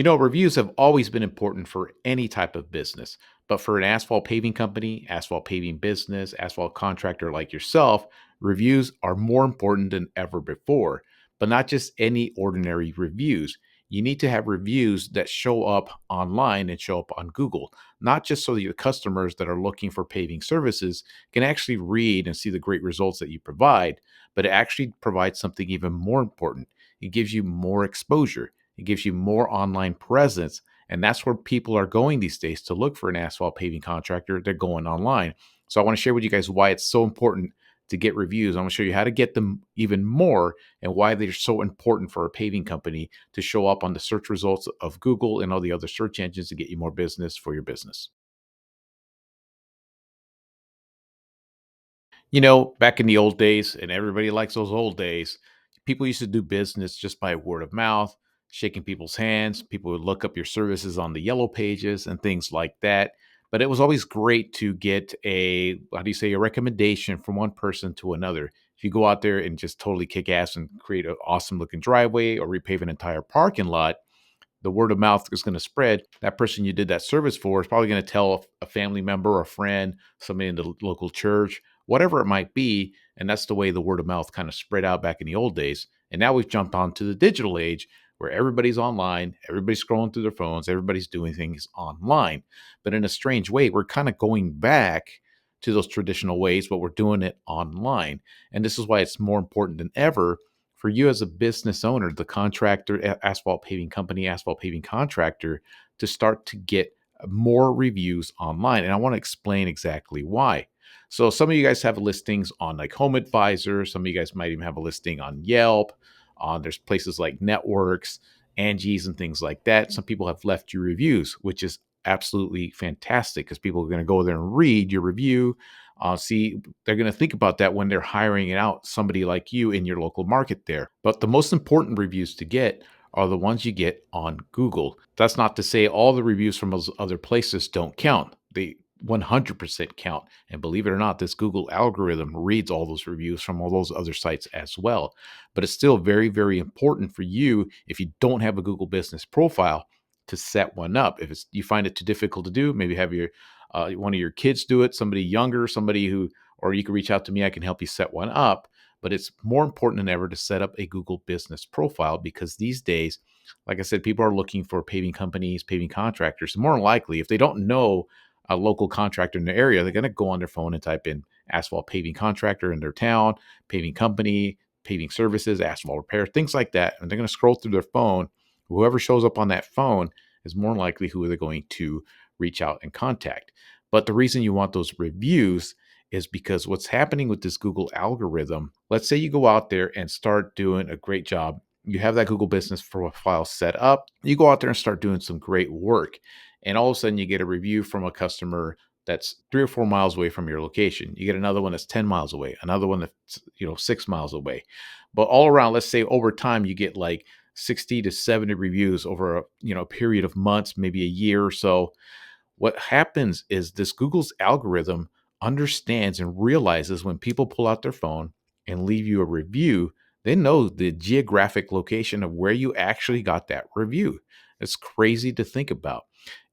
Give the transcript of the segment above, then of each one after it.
Reviews have always been important for any type of business, but for an asphalt paving company, asphalt paving business, asphalt contractor like yourself, reviews are more important than ever before. But not just any ordinary reviews. You need to have reviews that show up online and show up on Google, not just so that your customers that are looking for paving services can actually read and see the great results that you provide, but it actually provides something even more important. It gives you more exposure. It gives you more online presence. And that's where people are going these days to look for an asphalt paving contractor. They're going online. So I want to share with you guys why it's so important to get reviews. I'm going to show you how to get them even more and why they're so important for a paving company to show up on the search results of Google and all the other search engines to get you more business for your business. Back in the old days, and everybody likes those old days, people used to do business just by word of mouth, shaking people's hands. People would look up your services on the yellow pages and things like that. But it was always great to get how do you say, a recommendation from one person to another. If you go out there and just totally kick ass and create an awesome looking driveway or repave an entire parking lot, the word of mouth is going to spread. That person you did that service for is probably going to tell a family member, a friend, somebody in the local church, whatever it might be. And that's the way the word of mouth kind of spread out back in the old days. And now we've jumped onto the digital age where everybody's online, everybody's scrolling through their phones, everybody's doing things online. But in a strange way, we're kind of going back to those traditional ways, but we're doing it online. And this is why it's more important than ever for you as a business owner, the contractor, asphalt paving company, asphalt paving contractor, to start to get more reviews online. And I want to explain exactly why. So, some of you guys have listings on like Home Advisor. Some of you guys might even have a listing on Yelp. There's places like Networks, Angie's, and things like that. Some people have left you reviews, which is absolutely fantastic because people are going to go there and read your review. See, they're going to think about that when they're hiring out somebody like you in your local market there. But the most important reviews to get are the ones you get on Google. That's not to say all the reviews from those other places don't count. They 100% count. And believe it or not, this Google algorithm reads all those reviews from all those other sites as well. But it's still very, very important for you, if you don't have a Google business profile, to set one up. If you find it too difficult to do, maybe have your one of your kids do it, somebody younger, somebody who, or you can reach out to me. I can help you set one up. But it's more important than ever to set up a Google business profile because these days, like I said, people are looking for paving companies, paving contractors. More than likely, if they don't know a local contractor in the area, they're going to go on their phone and type in asphalt paving contractor in their town, paving company, paving services, asphalt repair, things like that. And they're going to scroll through their phone. Whoever shows up on that phone is more likely who they're going to reach out and contact. But the reason you want those reviews is because what's happening with this Google algorithm, let's say you go out there and start doing a great job. You have that Google business profile set up. You go out there and start doing some great work. And all of a sudden you get a review from a customer that's 3 or 4 miles away from your location. You get another one that's 10 miles away, another one that's 6 miles away. But all around, let's say over time you get like 60 to 70 reviews over a period of months, maybe a year or so. What happens is this Google's algorithm understands and realizes when people pull out their phone and leave you a review, they know the geographic location of where you actually got that review. It's crazy to think about.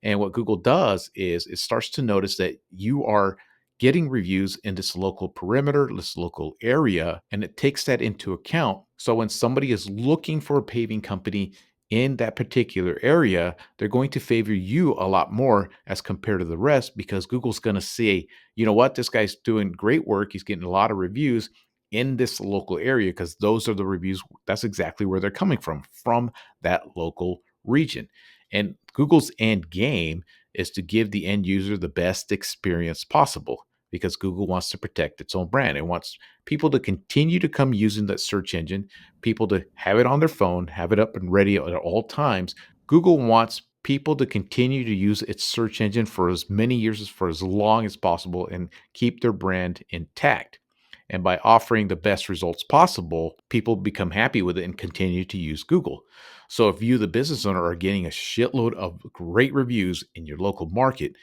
And what Google does is it starts to notice that you are getting reviews in this local perimeter, this local area, and it takes that into account. So when somebody is looking for a paving company in that particular area, they're going to favor you a lot more as compared to the rest because Google's going to say, you know what, this guy's doing great work. He's getting a lot of reviews in this local area because those are the reviews. That's exactly where they're coming from that local region. And Google's end game is to give the end user the best experience possible because Google wants to protect its own brand. It wants people to continue to come using that search engine, people to have it on their phone, have it up and ready at all times. Google wants people to continue to use its search engine for as many years for as long as possible and keep their brand intact. And by offering the best results possible, people become happy with it and continue to use Google. So if you, the business owner, are getting a shitload of great reviews in your local market,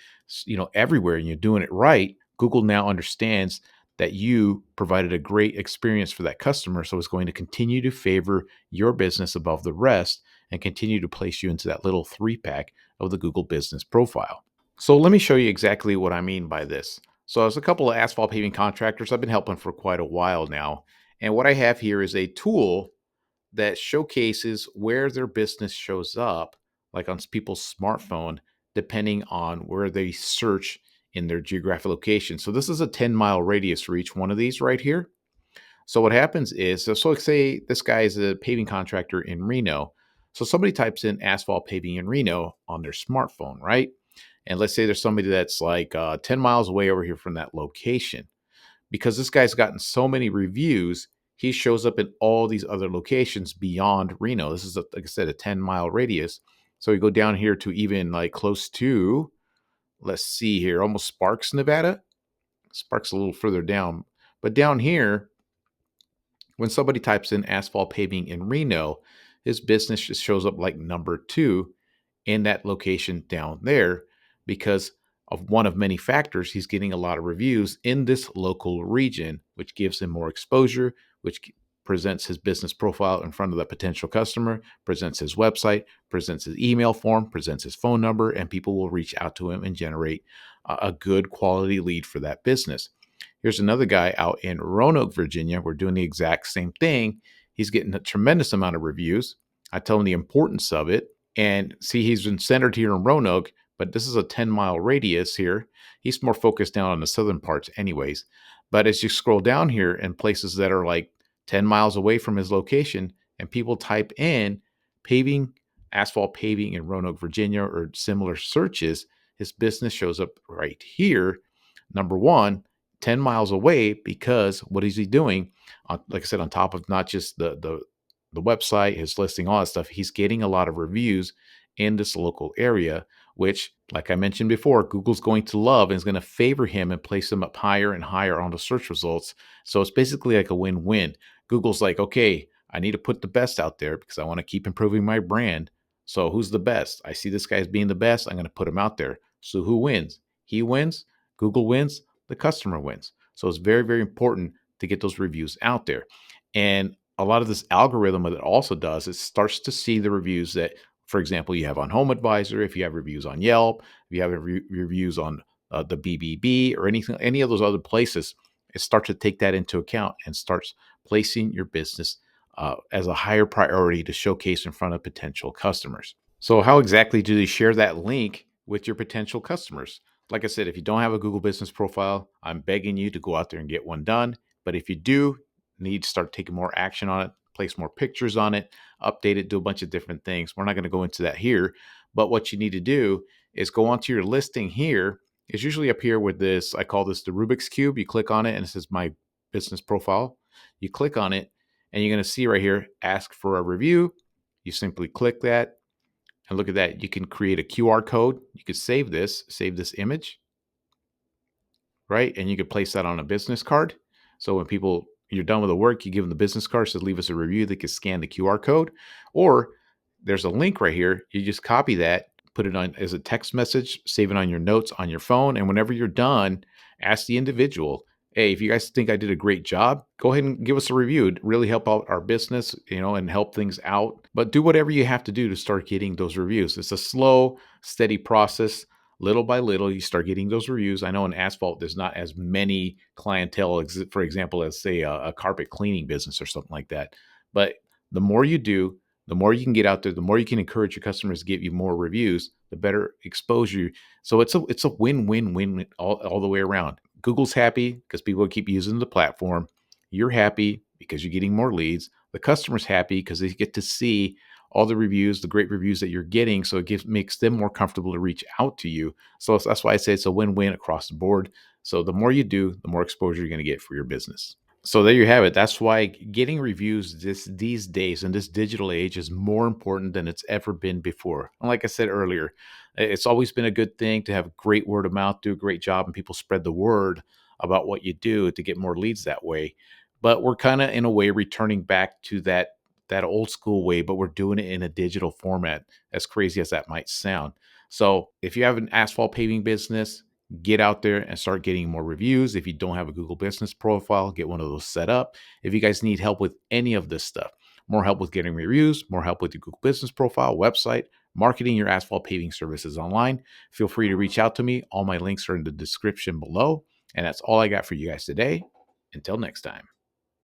everywhere, and you're doing it right, Google now understands that you provided a great experience for that customer. So it's going to continue to favor your business above the rest. and continue to place you into that little 3-pack of the Google Business Profile. So let me show you exactly what I mean by this. So there's a couple of asphalt paving contractors I've been helping for quite a while now. And what I have here is a tool that showcases where their business shows up, like on people's smartphone, depending on where they search in their geographic location. So this is a 10-mile radius for each one of these right here. So what happens is, so let's say this guy is a paving contractor in Reno. So somebody types in asphalt paving in Reno on their smartphone, right? And let's say there's somebody that's like 10 miles away over here from that location. Because this guy's gotten so many reviews, he shows up in all these other locations beyond Reno. This is, like I said, a 10-mile radius. So we go down here to even like close to, let's see here, almost Sparks, Nevada. Sparks a little further down. But down here, when somebody types in asphalt paving in Reno, his business just shows up like number 2 in that location down there because of one of many factors. He's getting a lot of reviews in this local region, which gives him more exposure, which presents his business profile in front of the potential customer, presents his website, presents his email form, presents his phone number, and people will reach out to him and generate a good quality lead for that business. Here's another guy out in Roanoke, Virginia. We're doing the exact same thing. He's getting a tremendous amount of reviews. I tell him the importance of it. And see, he's been centered here in Roanoke, but this is a 10-mile radius here. He's more focused down on the southern parts, anyways. But as you scroll down here in places that are like 10 miles away from his location, and people type in paving, asphalt paving in Roanoke, Virginia, or similar searches, his business shows up right here. Number one, 10 miles away, because what is he doing? Like I said, on top of not just the website, his listing, all that stuff, he's getting a lot of reviews in this local area, which, like I mentioned before, Google's going to love and is going to favor him and place him up higher and higher on the search results. So it's basically like a win-win. Google's like, okay, I need to put the best out there because I want to keep improving my brand. So who's the best? I see this guy as being the best. I'm going to put him out there. So who wins? He wins. Google wins. The customer wins. So it's very, very important to get those reviews out there. And a lot of this algorithm, what it also does, it starts to see the reviews that, for example, you have on Home Advisor, if you have reviews on Yelp, if you have reviews on the BBB or anything, any of those other places, it starts to take that into account and starts placing your business as a higher priority to showcase in front of potential customers. So how exactly do they share that link with your potential customers? Like I said, if you don't have a Google Business Profile, I'm begging you to go out there and get one done. But if you do, need to start taking more action on it, place more pictures on it, update it, do a bunch of different things. We're not going to go into that here. But what you need to do is go onto your listing here. It's usually up here with this, I call this the Rubik's Cube. You click on it and it says My Business Profile. You click on it and you're going to see right here, ask for a review. You simply click that. And look at that. You can create a QR code. You could save this image, right? And you could place that on a business card. So when you're done with the work, you give them the business card, says leave us a review. They can scan the QR code. Or there's a link right here. You just copy that, put it on as a text message, save it on your notes on your phone. And whenever you're done, ask the individual, hey, if you guys think I did a great job, go ahead and give us a review. It'd really help out our business, and help things out. But do whatever you have to do to start getting those reviews. It's a slow, steady process. Little by little, you start getting those reviews. I know in asphalt, there's not as many clientele, for example, as say a carpet cleaning business or something like that. But the more you do, the more you can get out there, the more you can encourage your customers to give you more reviews, the better exposure. So it's a win-win-win all the way around. Google's happy because people keep using the platform. You're happy because you're getting more leads. The customer's happy because they get to see all the reviews, the great reviews that you're getting. So it makes them more comfortable to reach out to you. So that's why I say it's a win-win across the board. So the more you do, the more exposure you're going to get for your business. So there you have it. That's why getting reviews these days in this digital age is more important than it's ever been before. And like I said earlier, it's always been a good thing to have great word of mouth, do a great job, and people spread the word about what you do to get more leads that way. But we're kind of in a way returning back to that old school way, but we're doing it in a digital format, as crazy as that might sound. So if you have an asphalt paving business, get out there and start getting more reviews. If you don't have a Google Business Profile, get one of those set up. If you guys need help with any of this stuff, more help with getting reviews, more help with your Google Business Profile, website, marketing your asphalt paving services online, feel free to reach out to me. All my links are in the description below. And that's all I got for you guys today. Until next time.